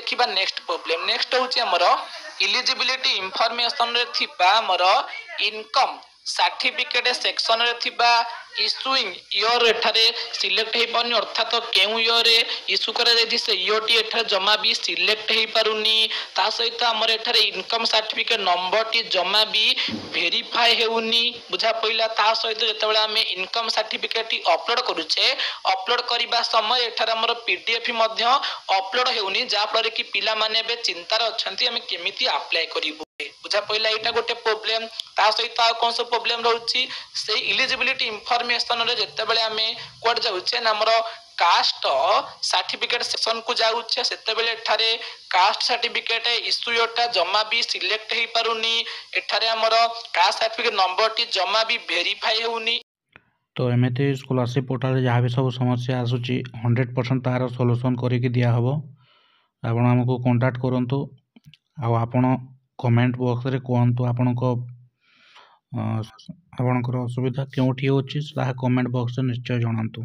देखिबा next problem. Next होची हमर इलिजिबिलिटी इंफॉर्मेशन रे थिबा हमर इनकम सर्टिफिकेट सेक्शन रे थिबा इशुइंग ईयर एठारे सिलेक्ट हे पाउनी, अर्थात केउ ईयर इशू करा जायथि से ईयर टी एठारे जमा भी सिलेक्ट हे पारुनी। ता सहित हमर एठारे इनकम सर्टिफिकेट नंबर टी जमा भी वेरीफाई हेउनी, बुझा पइला। ता सहित जेतेबेले हमें इनकम सर्टिफिकेट टी अपलोड करूचे, अपलोड करिबा समय एठारे हमर पीडीएफ मध्ये अपलोड हेउनी, जा फल कि पिला माने बे चिंता रे अछंती हमें केमिति अप्लाई करिबो, बुझा पइला। एटा गोटे प्रॉब्लम। ता सहित आ कोन सब प्रॉब्लम रहउची से इलिजिबिलिटी इंफॉर्मेशन रे जेतेबेले हमें कोड जाउचे ना हमर कास्ट सर्टिफिकेट सेक्शन को जाउचे, सेतेबेले एठारे कास्ट सर्टिफिकेट इशूटा जमा भी सिलेक्ट हे पारुनी, एठारे हमर कास्ट सर्टिफिकेट नंबर टी जमा भी वेरीफाई हेउनी। तो एमती स्कॉलरशिप पोर्टल जहाँ भी सब समस्या आसूची 100% तार सॉल्यूशन करके दिया हबो। आपण हमको कांटेक्ट करंतु, आ आपण कमेंट बॉक्स रे कहंतु आपणकर असुविधा केउठी होची, ताहा कमेंट बॉक्स रे निश्चय जणांतु।